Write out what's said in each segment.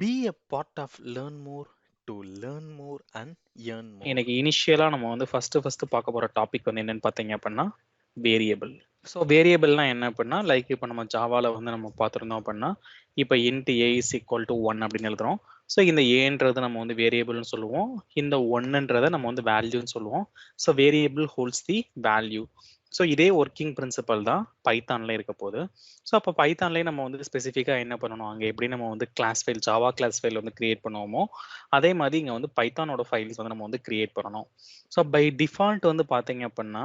Be a part of learn more to learn more and earn more. இன்னைக்கு இனிஷியலா நம்ம வந்து ஃபர்ஸ்ட் பார்க்க போற டாபிக் வந்து என்னன்னு பார்த்தீங்க அப்படின்னா வேரியபிள். ஸோ வேரியபிள்னா என்ன அப்படின்னா லைக் இப்போ நம்ம ஜாவால வந்து நம்ம பார்த்துருந்தோம் அப்படின்னா இப்போ int A is equal to 1 அப்படின்னு எழுதுறோம். ஸோ இந்த ஏன்றது நம்ம வந்து வேரியபிள்னு சொல்லுவோம், இந்த ஒன்னுன்றதை நம்ம வந்து வேல்யூன்னு சொல்லுவோம். So variable holds the value. So இதே ஒர்க்கிங் பிரின்சிபல் தான் பைத்தான்ல இருக்க போகுது. ஸோ அப்போ பைத்தான்லேயே நம்ம வந்து ஸ்பெசிஃபிக்காக என்ன பண்ணணும், அங்கே எப்படி நம்ம வந்து class file Java class file வந்து கிரியேட் பண்ணுவோமோ அதே மாதிரி இங்கே வந்து பைத்தானோட ஃபைல்ஸ் வந்து நம்ம வந்து கிரியேட் பண்ணணும். ஸோ பை டிஃபால்ட் வந்து பார்த்தீங்க அப்படின்னா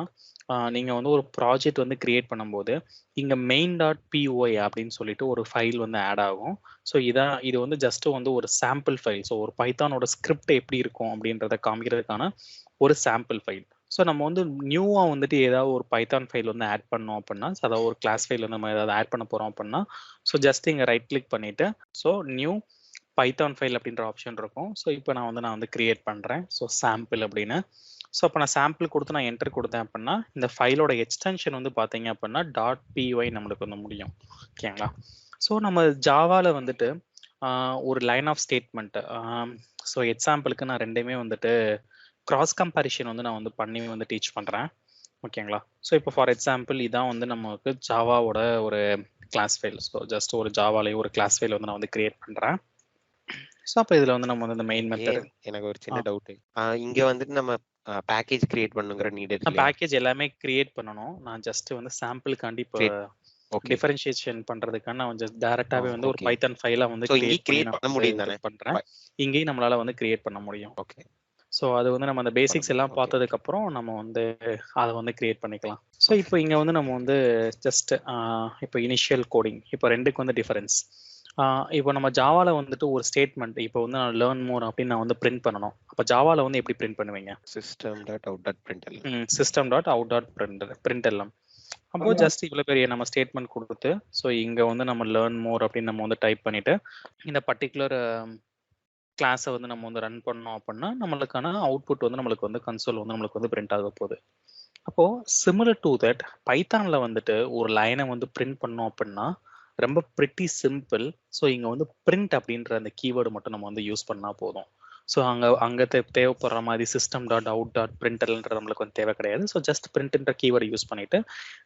நீங்கள் வந்து ஒரு ப்ராஜெக்ட் வந்து கிரியேட் பண்ணும்போது இங்கே மெயின் டாட் பிஒய் அப்படின்னு சொல்லிட்டு ஒரு ஃபைல் வந்து ஆட் ஆகும். ஸோ இது வந்து ஜஸ்ட் வந்து ஒரு சாம்பிள் ஃபைல். ஸோ ஒரு பைத்தானோட ஸ்கிரிப்ட் எப்படி இருக்கும் அப்படின்றத காமிக்கிறதுக்கான ஒரு சாம்பிள் ஃபைல். ஸோ நம்ம வந்து நியூவாக வந்துட்டு ஏதாவது ஒரு பைத்தான் ஃபைல் வந்து ஆட் பண்ணோம் அப்படின்னா, அதாவது ஒரு கிளாஸ் ஃபைல் வந்து நம்ம ஏதாவது ஆட் பண்ண போகிறோம் அப்படின்னா, ஸோ ஜஸ்ட் இங்கே ரைட் கிளிக் பண்ணிவிட்டு ஸோ நியூ பைத்தான் ஃபைல் அப்படின்ற ஆப்ஷன் இருக்கும். ஸோ இப்போ நான் வந்து கிரியேட் பண்ணுறேன். ஸோ சாம்பிள் அப்படின்னு. ஸோ அப்போ நான் சாம்பிள் கொடுத்து நான் என்டர் கொடுத்தேன் அப்படின்னா இந்த ஃபைலோட எக்ஸ்டென்ஷன் வந்து பார்த்தீங்க அப்படின்னா டாட் பிஒய் நம்மளுக்கு வந்து முடியும். ஓகேங்களா? ஸோ நம்ம ஜாவாவில் வந்துட்டு ஒரு லைன் ஆஃப் ஸ்டேட்மெண்ட். ஸோ எக்ஸாம்பிளுக்கு நான் ரெண்டுமே வந்துட்டு கிராஸ் கம்பேரிஷன் வந்து நான் வந்து பண்ணி வந்து டீச் பண்ணுறேன். ஓகேங்களா? ஸோ இப்போ ஃபார் எக்ஸாம்பிள் இதான் வந்து நமக்கு ஜாவாவோட ஒரு கிளாஸ் ஃபைல். ஸோ ஜஸ்ட் ஒரு ஜாவாலேயே ஒரு கிளாஸ் ஃபைல் வந்து நான் வந்து கிரியேட் பண்ணுறேன். ஸோ அப்போ இதில் வந்து நம்ம வந்து இந்த மெயின் மெத்தட். எனக்கு ஒரு சின்ன டவுட். இங்க வந்துட்டு நம்ம பேக்கேஜ் கிரியேட் பண்ணுங்கிற நீட் இருக்கு. பேக்கேஜ் எல்லாமே கிரியேட் பண்ணணும். நான் ஜஸ்ட் வந்து சாம்பிளுக்காண்டி இப்போ டிஃபரன்ஷியேஷன் பண்றதுக்கான நான் ஜஸ்ட் டைரக்டாவே வந்து ஒரு பைத்தான் ஃபைலா வந்து கிரியேட் பண்ண முடியும் தானே பண்றேன். இங்கேயும் நம்மளால வந்து கிரியேட் பண்ண முடியும். ஓகே. ஸோ அது வந்து நம்ம அந்த பேசிக்ஸ் எல்லாம் பார்த்ததுக்கு அப்புறம் நம்ம வந்து அதை வந்து கிரியேட் பண்ணிக்கலாம். ஸோ இப்போ இங்க வந்து நம்ம வந்து ஜஸ்ட் இப்போ இனிஷியல் கோடிங் இப்போ ரெண்டுக்கு வந்து டிஃபரன்ஸ். இப்போ நம்ம ஜாவால வந்துட்டு ஒரு ஸ்டேட்மெண்ட் இப்போ வந்து நான் லேர்ன் மோர் அப்படின்னு நான் வந்து பிரிண்ட் பண்ணணும். அப்போ ஜாவால வந்து எப்படி பிரிண்ட் பண்ணுவீங்க? System dot out dot println. System dot out dot println. அப்போ ஜஸ்ட் இவ்வளோ பெரிய நம்ம ஸ்டேட்மெண்ட் கொடுத்து ஸோ இங்கே வந்து நம்ம லேர்ன் மோர் அப்படின்னு நம்ம வந்து டைப் பண்ணிட்டு இந்த பர்டிகுலர் கிளாஸை வந்து நம்ம வந்து ரன் பண்ணோம் அப்படின்னா நம்மளுக்கான அவுட்புட் வந்து நம்மளுக்கு வந்து கன்சோல் வந்து நம்மளுக்கு வந்து பிரிண்ட் ஆக போகுது. அப்போ சிமிலர் டு தட் பைத்தான்ல வந்துட்டு ஒரு லைனை வந்து பிரிண்ட் பண்ணோம் அப்படின்னா ரொம்ப பிரிட்டி சிம்பிள். ஸோ இங்கே வந்து பிரிண்ட் அப்படின்ற அந்த கீவேர்டு மட்டும் நம்ம வந்து யூஸ் பண்ணால் போதும். ஸோ அங்கே தேவைப்படுற மாதிரி சிஸ்டம் டாட் அவுட் டாட் பிரிண்டல்ன்ற நம்மளுக்கு வந்து தேவை கிடையாது. ஸோ ஜஸ்ட் பிரிண்ட்ன்ற கீவேர்டு யூஸ் பண்ணிட்டு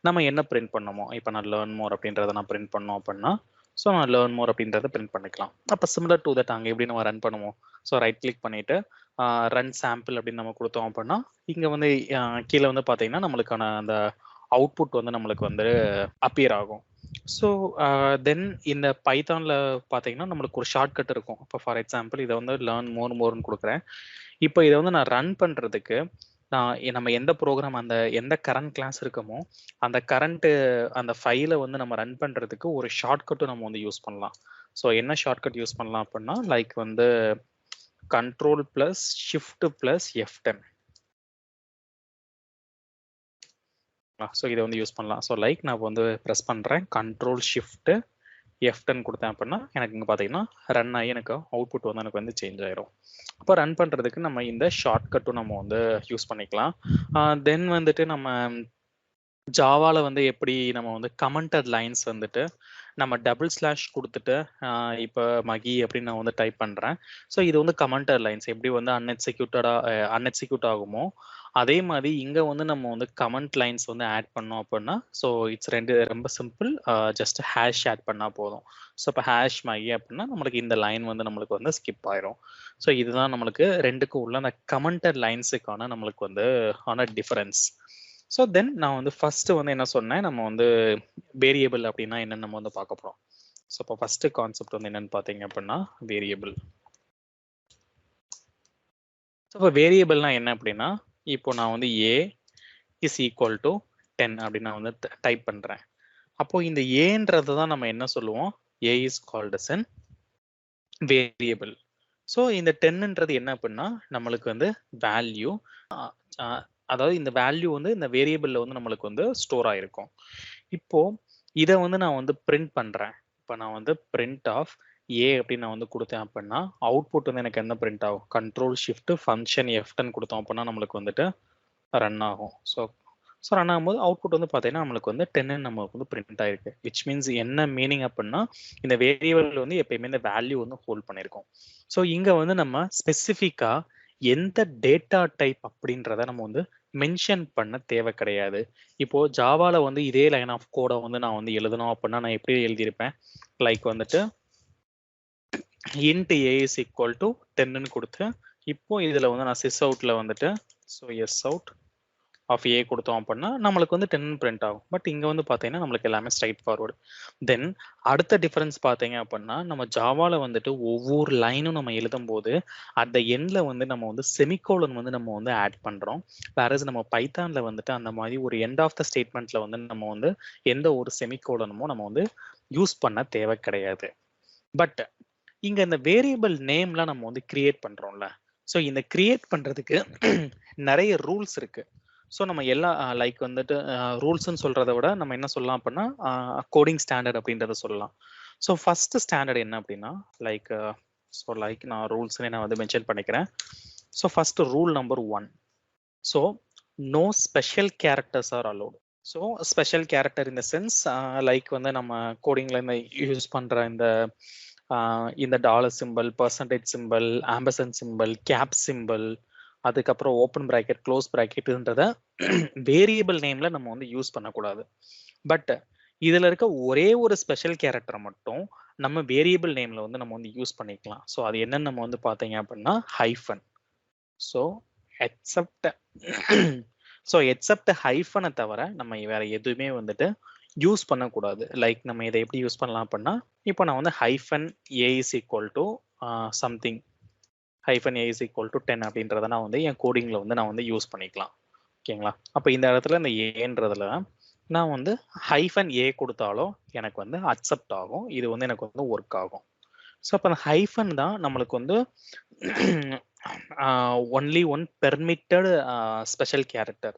நம்ம என்ன பிரிண்ட் பண்ணணுமோ இப்போ நான் லேர்ன் மோர் அப்படின்றத நான் பிரிண்ட் பண்ணோம் அப்படின்னா ஸோ நான் லேர்ன் மோர் அப்படின்றத பிரிண்ட் பண்ணிக்கலாம். அப்போ சிமிலர் டு தட் அங்கே எப்படி நம்ம ரன் பண்ணுவோம்? ஸோ ரைட் கிளிக் பண்ணிட்டு ரன் சாம்பிள் அப்படின்னு நம்ம கொடுத்தோம் அப்படின்னா இங்கே வந்து கீழே வந்து பார்த்தீங்கன்னா நம்மளுக்கான அந்த அவுட்புட் வந்து நம்மளுக்கு வந்து அப்பியர் ஆகும். ஸோ தென் இந்த பைத்தானில் பார்த்தீங்கன்னா நம்மளுக்கு ஒரு ஷார்ட்கட் இருக்கும். இப்போ ஃபார் எக்ஸாம்பிள் இதை வந்து லேர்ன் மோர்னு கொடுக்குறேன். இப்போ இதை வந்து நான் ரன் பண்ணுறதுக்கு நம்ம எந்த ப்ரோக்ராம் அந்த எந்த கரண்ட் கிளாஸ் இருக்கமோ அந்த அந்த ஃபைலை வந்து நம்ம ரன் பண்ணுறதுக்கு ஒரு ஷார்ட்கட்டும் நம்ம வந்து யூஸ் பண்ணலாம். ஸோ என்ன ஷார்ட்கட் யூஸ் பண்ணலாம் அப்படின்னா லைக் வந்து control plus shift plus F10. So இதை வந்து யூஸ் பண்ணலாம். ஸோ லைக் நான் வந்து ப்ரெஸ் பண்ணுறேன் கண்ட்ரோல் ஷிஃப்ட் F10 கொடுத்தேன் அப்படின்னா எனக்கு இங்கே பார்த்தீங்கன்னா ரன் ஆகி எனக்கு அவுட்புட் வந்து எனக்கு வந்து சேஞ்ச் ஆயிரும். அப்போ ரன் பண்ணுறதுக்கு நம்ம இந்த ஷார்ட்கட்டும் நம்ம வந்து யூஸ் பண்ணிக்கலாம். தென் வந்துட்டு நம்ம ஜாவாவில் வந்து எப்படி நம்ம வந்து கமெண்டட் லைன்ஸ் வந்துட்டு நம்ம டபுள் ஸ்லாஷ் கொடுத்துட்டு இப்போ மகி அப்படின்னு நான் வந்து டைப் பண்ணுறேன். ஸோ இது வந்து கமெண்டட் லைன்ஸ் எப்படி வந்து அன்எக்ஸிக்யூட் ஆகுமோ அதே மாதிரி இங்கே வந்து நம்ம வந்து கமெண்ட் லைன்ஸ் வந்து ஆட் பண்ணோம் அப்படின்னா ஸோ இட்ஸ் ரொம்ப சிம்பிள். ஜஸ்ட் ஹேஷ் ஆட் பண்ணால் போதும். ஸோ இப்போ ஹேஷ் மகி அப்படின்னா நம்மளுக்கு இந்த லைன் வந்து நம்மளுக்கு வந்து ஸ்கிப் ஆயிரும். ஸோ இதுதான் நம்மளுக்கு ரெண்டுக்கும் உள்ள அந்த கமெண்டட் லைன்ஸுக்கான நம்மளுக்கு வந்து ஆன டிஃபரன்ஸ். ஸோ தென் நான் வந்து ஃபர்ஸ்ட் வந்து என்ன சொன்னேன், நம்ம வந்து வேரியபிள் அப்படின்னா என்னன்னு நம்ம வந்து பார்க்க போகிறோம். ஸோ இப்போ ஃபர்ஸ்ட் கான்செப்ட் வந்து என்னன்னு பார்த்தீங்க அப்படின்னா வேரியபிள். ஸோ இப்போ வேரியபிள்னா என்ன அப்படின்னா இப்போ நான் வந்து A இஸ் ஈக்குவல் டு 10 அப்படின்னு நான் வந்து டைப் பண்ணுறேன். அப்போ இந்த ஏன்றது தான் நம்ம என்ன சொல்லுவோம், A is called as an variable. So இந்த 10ன்றது என்ன அப்படின்னா நம்மளுக்கு வந்து வேல்யூ, அதாவது இந்த வேல்யூ வந்து இந்த வேரியபிள்ல வந்து நம்மளுக்கு வந்து ஸ்டோர் ஆயிருக்கும். இப்போ இதை வந்து நான் வந்து பிரிண்ட் பண்றேன். இப்போ நான் வந்து பிரிண்ட் ஆஃப் ஏ அப்படின்னு நான் வந்து கொடுத்தேன் அப்படின்னா அவுட்புட் வந்து எனக்கு என்ன பிரிண்ட் ஆகும், கண்ட்ரோல் ஷிஃப்ட் ஃபங்க்ஷன் F10 கொடுத்தோம் அப்படின்னா நம்மளுக்கு வந்துட்டு ரன் ஆகும். ஸோ ரன் ஆகும்போது அவுட்புட் வந்து பார்த்தீங்கன்னா நம்மளுக்கு வந்து 10 நமக்கு வந்து பிரிண்ட் ஆயிருக்கு. விச் மீன்ஸ் என்ன மீனிங் அப்படின்னா இந்த வேரியபிள் வந்து எப்பயுமே இந்த வேல்யூ வந்து ஹோல்ட் பண்ணியிருக்கோம். ஸோ இங்க வந்து நம்ம ஸ்பெசிஃபிக்கா எந்த டேட்டா டைப் அப்படின்றத நம்ம வந்து மென்ஷன் பண்ண தேவை கிடையாது. இப்போ ஜாவால வந்து இதே லைன் ஆஃப் கோடை வந்து நான் வந்து எழுதணும் அப்படின்னா நான் எப்படி எழுதியிருப்பேன், லைக் வந்துட்டு int a is equal to 10ன்னு கொடுத்து இப்போ இதுல வந்து நான் sys outல வந்துட்டு ஸோ எஸ் அவுட் ஆஃப் ஏ கொடுத்தோம் அப்படின்னா நம்மளுக்கு வந்து 10 பிரிண்ட் ஆகும். பட் இங்க வந்து பார்த்தீங்கன்னா நம்மளுக்கு எல்லாமே ஸ்ட்ரைட் ஃபார்வர்டு. தென் அடுத்த டிஃபரன்ஸ் பார்த்தீங்க அப்படின்னா நம்ம ஜாவால வந்துட்டு ஒவ்வொரு லைனும் நம்ம எழுதும் போது அட் த எண்ட்ல வந்து நம்ம வந்து செமிகோலன் வந்து நம்ம வந்து ஆட் பண்றோம். வேறஸ் நம்ம பைத்தான்ல வந்துட்டு அந்த மாதிரி ஒரு எண்ட் ஆஃப் த ஸ்டேட்மெண்ட்ல வந்து நம்ம வந்து எந்த ஒரு செமிகோலனுமோ நம்ம வந்து யூஸ் பண்ண தேவை கிடையாது. பட் இங்க இந்த வேரியபிள் நேம்லாம் நம்ம வந்து கிரியேட் பண்றோம்ல, ஸோ இந்த கிரியேட் பண்றதுக்கு நிறைய ரூல்ஸ் இருக்கு. ஸோ நம்ம எல்லா லைக் வந்துட்டு ரூல்ஸ்ன்னு சொல்றத விட நம்ம என்ன சொல்லலாம் அப்படின்னா கோடிங் ஸ்டாண்டர்ட் அப்படின்றத சொல்லலாம். ஸோ ஃபர்ஸ்ட் ஸ்டாண்டர்ட் என்ன அப்படின்னா லைக் நான் ரூல்ஸ்னே நான் வந்து மென்ஷன் பண்ணிக்கிறேன். So first rule number 1. So no special characters are allowed. So special character இந்த சென்ஸ் லைக் வந்து நம்ம கோடிங்ல இந்த யூஸ் பண்ற இந்த dollar symbol, percentage symbol, ampersand symbol, cap symbol, அதுக்கப்புறம் ஓப்பன் பிராக்கெட், க்ளோஸ் பிராக்கெட்ன்றத வேரியபிள் நேம்ல நம்ம வந்து யூஸ் பண்ணக்கூடாது. பட் இதுல இருக்க ஒரே ஒரு ஸ்பெஷல் கேரக்டரை மட்டும் நம்ம வேரியபிள் நேம்ல வந்து நம்ம வந்து யூஸ் பண்ணிக்கலாம். ஸோ அது என்னன்னு நம்ம வந்து பார்த்தீங்க அப்படின்னா ஹைஃபன். ஸோ எக்ஸப்ட் ஹைஃபனை தவிர நம்ம வேற எதுவுமே வந்துட்டு யூஸ் பண்ணக்கூடாது. லைக் நம்ம இதை எப்படி யூஸ் பண்ணலாம் அப்படின்னா இப்போ நான் வந்து hyphen A is equal to something hyphen A is equal to 10 அப்படின்றத நான் வந்து என் கோடிங்ல வந்து நான் வந்து யூஸ் பண்ணிக்கலாம். ஓகேங்களா? அப்போ இந்த இடத்துல இந்த ஏன்றதுல நான் வந்து ஹைஃபன் ஏ கொடுத்தாலும் எனக்கு வந்து அக்செப்ட் ஆகும். இது வந்து எனக்கு வந்து ஒர்க் ஆகும். ஸோ அப்போ அந்த ஹைஃபன் தான் நம்மளுக்கு வந்து only one permitted special character.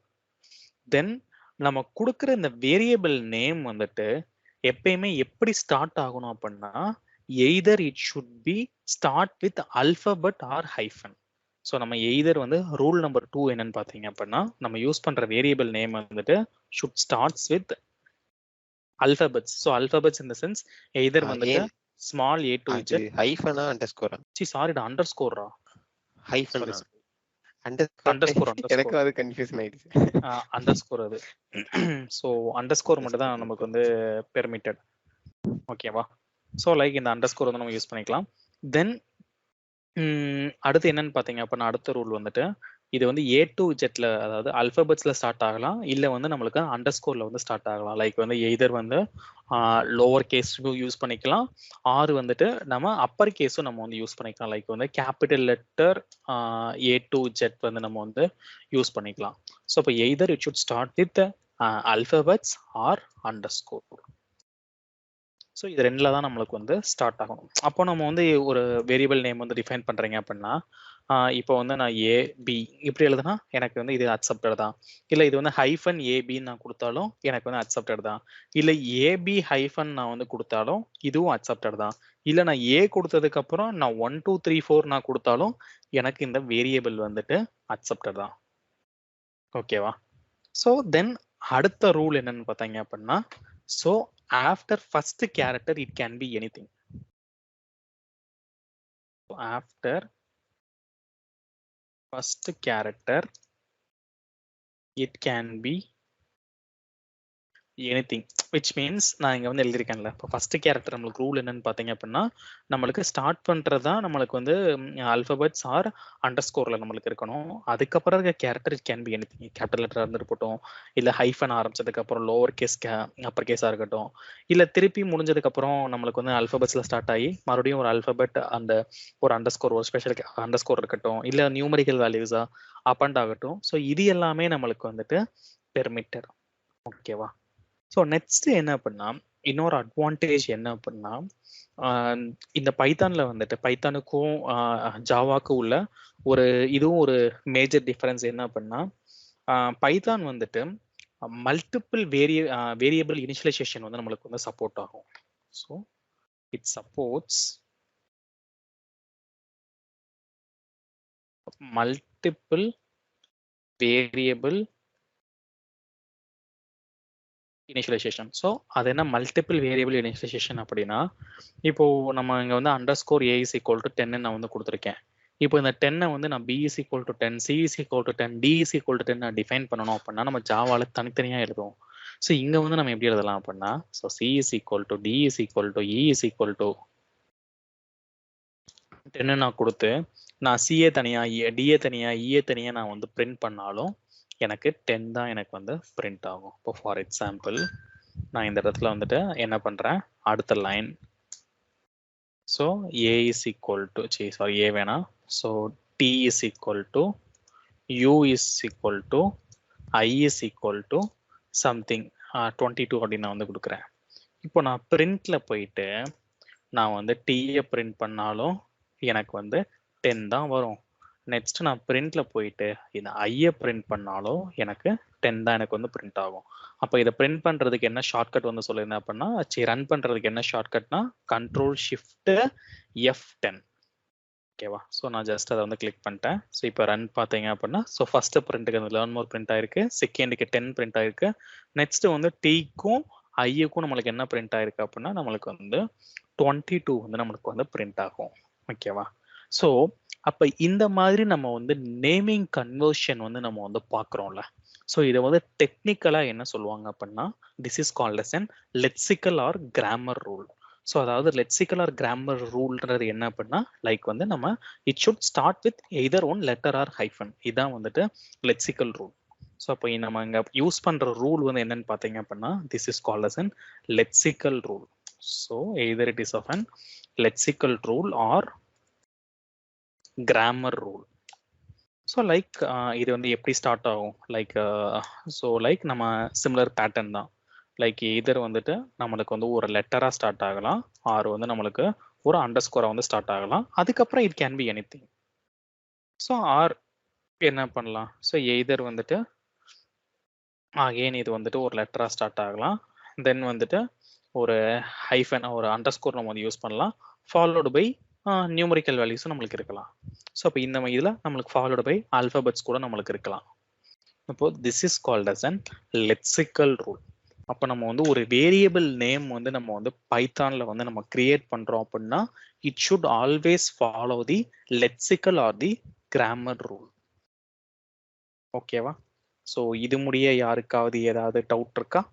Then நம்ம கொடுக்குற இந்த வேரியபிள் நேம் வந்துட்டு எப்பயுமே எப்படி ஸ்டார்ட் ஆகணும் அப்படின்னா either it should be start with alphabet or hyphen. So நம்ம எய்தர் வந்து ரூல் நம்பர் 2 என்னன்னு பார்த்தீங்க அப்படின்னா நம்ம யூஸ் பண்ற வேரியபிள் நேம் வந்துட்டு should starts with alphabets. So alphabets in the sense either வந்துட்டு ஸ்மால் ஏ டு அது ஹைஃபனா அண்டர்ஸ்கோரா? சாரிடா அண்டர்ஸ்கோரா. ஹைஃபனா? அண்டர்ஸ்கோர் எனக்கு அது கன்ஃபியூஷன் ஆயிடுச்சு. அண்டர்ஸ்கோர் அது. ஸோ அண்டர்ஸ்கோர் மட்டும் தான் நமக்கு வந்து பெர்மிட்டட். ஓகேவா? ஸோ லைக் இந்த அண்டர்ஸ்கோர் வந்து நம்ம யூஸ் பண்ணிக்கலாம். தென் அடுத்து என்னன்னு பார்த்தீங்க அப்படின்னா அடுத்த ரூல் வந்துட்டு இது வந்து ஏ டு ஜெட்ல அதாவது அல்பபெட்ஸ்ல ஸ்டார்ட் ஆகலாம், இல்லை வந்து நம்மளுக்கு அண்டர்ஸ்கோர்ல வந்து ஸ்டார்ட் ஆகலாம். லைக் வந்து எய்தர் வந்து லோவர் கேஸும் யூஸ் பண்ணிக்கலாம், ஆறு வந்துட்டு நம்ம அப்பர் கேஸும் நம்ம வந்து யூஸ் பண்ணிக்கலாம். லைக் வந்து capital letter A to Z வந்து நம்ம வந்து யூஸ் பண்ணிக்கலாம். ஸோ இப்போ either it should start with alphabets or underscore. So இது ரெண்டில் தான் நம்மளுக்கு வந்து ஸ்டார்ட் ஆகும். அப்போ நம்ம வந்து ஒரு வேரியபிள் நேம் வந்து டிஃபைன் பண்ணுறீங்க அப்படின்னா இப்போ வந்து நான் ஏ பி இப்படி எழுதுனா எனக்கு வந்து இது அக்செப்டட் தான். இல்லை இது வந்து ஹைஃபன் ஏபின்னு நான் கொடுத்தாலும் எனக்கு வந்து அக்செப்டட் தான். இல்லை ஏபி ஹைஃபன் நான் வந்து கொடுத்தாலும் இதுவும் அக்செப்டட் தான். இல்லை நான் ஏ கொடுத்ததுக்கு அப்புறம் நான் 1 2 3 4 நான் கொடுத்தாலும் எனக்கு இந்த வேரியபிள் வந்துட்டு அக்செப்டட் தான். ஓகேவா? ஸோ தென் அடுத்த ரூல் என்னன்னு பார்த்தீங்க அப்படின்னா so after first character it can be anything. After first character it can be anything, which means நான் இங்க வந்து எழுதியிருக்கேன்ல இப்போ ஃபர்ஸ்ட் கேரக்டர் நம்மளுக்கு ரூல் என்னன்னு பார்த்தீங்க அப்படின்னா நம்மளுக்கு ஸ்டார்ட் பண்றதா நம்மளுக்கு வந்து அல்பபெட்ஸ் ஆர் அண்டர்ஸ்கோர்ல நம்மளுக்கு இருக்கணும். அதுக்கப்புறம் இருக்க character it can be anything, capital லெட்டரா இருந்துருக்கட்டும், இல்லை ஹைஃபன் ஆரம்பிச்சதுக்கு அப்புறம் லோவர் கேஸ் அப்பர் கேஸா இருக்கட்டும், இல்லை திருப்பி முடிஞ்சதுக்கு அப்புறம் நம்மளுக்கு வந்து அல்பபெட்ஸ்ல ஸ்டார்ட் ஆகி மறுபடியும் ஒரு அல்பபெட் அந்த ஒரு அண்டர்ஸ்கோர் ஒரு ஸ்பெஷல் அண்டர்ஸ்கோர் இருக்கட்டும், இல்லை நியூமரிக்கல் வேல்யூஸா அப்பண்ட் ஆகட்டும். ஸோ இது எல்லாமே நம்மளுக்கு வந்துட்டு பெர்மிட்டட். ஓகேவா? ஸோ நெக்ஸ்ட் என்ன அப்படின்னா இன்னொரு அட்வான்டேஜ் என்ன அப்படின்னா இந்த பைத்தான்ல வந்துட்டு பைத்தானுக்கும் ஜாவாக்கும் உள்ள ஒரு இதுவும் ஒரு மேஜர் டிஃபரன்ஸ் என்ன அப்படின்னா பைத்தான் வந்துட்டு மல்டிபிள் வேரியபிள் இனிஷியலைசேஷன் வந்து நம்மளுக்கு வந்து சப்போர்ட் ஆகும். So it supports multiple variable initialization. So அது என்ன மல்டிபிள் வேரியபிள் இனிஷியலைசேஷன் அப்படின்னா, இப்போ நம்ம இங்க வந்து underscore A is equal to 10 நான் வந்து கொடுத்துருக்கேன். இப்போ இந்த 10 வந்து நான் B is equal to 10, C is equal to 10, D is equal to 10 நான் டிஃபைன் பண்ணணும் அப்படின்னா நம்ம ஜாவால தனித்தனியா எழுதுவோம். ஸோ இங்க வந்து நம்ம எப்படி எழுதலாம் அப்படின்னா, so C is equal to D is equal to E is equal to 10 நான் கொடுத்து நான் சிஏ தனியா டிஏ தனியா இஏ தனியா நான் வந்து பிரிண்ட் பண்ணாலும் எனக்கு 10 தான் எனக்கு வந்து பிரிண்ட் ஆகும். இப்போ ஃபார் எக்ஸாம்பிள் நான் இந்த இடத்துல வந்துட்டு என்ன பண்றேன், அடுத்த line so A is equal to sorry A வேணாம், so D is equal to U is equal to I is equal to something 22 அப்படின்னு நான் வந்து கொடுக்குறேன். இப்போ நான் பிரிண்ட்ல போயிட்டு நான் வந்து டிஏ பிரிண்ட் பண்ணாலும் எனக்கு வந்து 10 தான் வரும். நெக்ஸ்ட் நான் பிரிண்ட்ல போயிட்டு இந்த ஐயை பிரிண்ட் பண்ணாலும் எனக்கு 10 தான் எனக்கு வந்து பிரிண்ட் ஆகும். அப்போ இதை பிரிண்ட் பண்றதுக்கு என்ன ஷார்ட்கட் வந்து சொல்லியிருந்தேன் அப்படின்னா, ரன் பண்றதுக்கு என்ன ஷார்ட்கட்னா கண்ட்ரோல் ஷிஃப்ட் F10. ஓகேவா? ஸோ நான் ஜஸ்ட் அதை வந்து கிளிக் பண்ணிட்டேன். ஸோ இப்போ ரன் பார்த்தீங்க அப்படின்னா, ஸோ ஃபர்ஸ்ட் பிரிண்ட்டுக்கு அந்த லேர்ன் மோர் பிரிண்ட் ஆயிருக்கு, செகண்டுக்கு 10 பிரிண்ட் ஆயிருக்கு, நெக்ஸ்ட் வந்து டிக்கும் ஐயுக்கும் நம்மளுக்கு என்ன பிரிண்ட் ஆயிருக்கு அப்படின்னா நம்மளுக்கு வந்து 22 வந்து நம்மளுக்கு வந்து பிரிண்ட் ஆகும். ஓகேவா? ஸோ அப்போ இந்த மாதிரி நம்ம வந்து நேமிங் கன்வர்ஷன் வந்து நம்ம வந்து பார்க்குறோம்ல. ஸோ இதை வந்து டெக்னிக்கலாக என்ன சொல்லுவாங்க அப்படின்னா, this is called as an lexical or grammar rule. So அதாவது லெக்சிக்கல் ஆர் கிராமர் ரூல்ன்றது என்ன அப்படின்னா, லைக் வந்து நம்ம it should start with either one letter or hyphen. இதான் வந்துட்டு லெக்சிக்கல் ரூல். ஸோ அப்போ நம்ம இங்கே யூஸ் பண்ணுற ரூல் வந்து என்னன்னு பார்த்தீங்க அப்படின்னா, this is called as an lexical rule. So either it is of an lexical rule or grammar rule. So like இது வந்து எப்படி ஸ்டார்ட் ஆகும், லைக் ஸோ லைக் நம்ம சிமிலர் பேட்டர்ன் தான். லைக் எதர் வந்துட்டு நம்மளுக்கு வந்து ஒரு லெட்டரா ஸ்டார்ட் ஆகலாம், ஆர் வந்து நம்மளுக்கு ஒரு அண்டர்ஸ்கோரா வந்து ஸ்டார்ட் ஆகலாம். அதுக்கப்புறம் it can be anything. So or என்ன பண்ணலாம், ஸோ எதர் வந்துட்டு அகெயின் இது வந்துட்டு ஒரு லெட்டரா ஸ்டார்ட் ஆகலாம், தென் வந்துட்டு ஒரு ஹைஃபன் ஒரு அண்டர்ஸ்கோர் நம்ம வந்து யூஸ் பண்ணலாம், ஃபாலோடு பை நியூமரிக்கல் வேல்யூஸும் நம்மளுக்கு இருக்கலாம். ஸோ அப்போ இந்த இதில் நம்மளுக்கு ஃபாலோடு பை ஆல்ஃபபெட்ஸ் கூட நம்மளுக்கு இருக்கலாம். இப்போ this is called as an lexical rule. அப்போ நம்ம வந்து ஒரு வேரியபிள் நேம் வந்து நம்ம வந்து பைத்தான்ல வந்து நம்ம கிரியேட் பண்றோம் அப்படின்னா it should always follow the lexical or the grammar rule. ஓகேவா? ஸோ இது முடிய யாருக்காவது ஏதாவது டவுட் இருக்கா?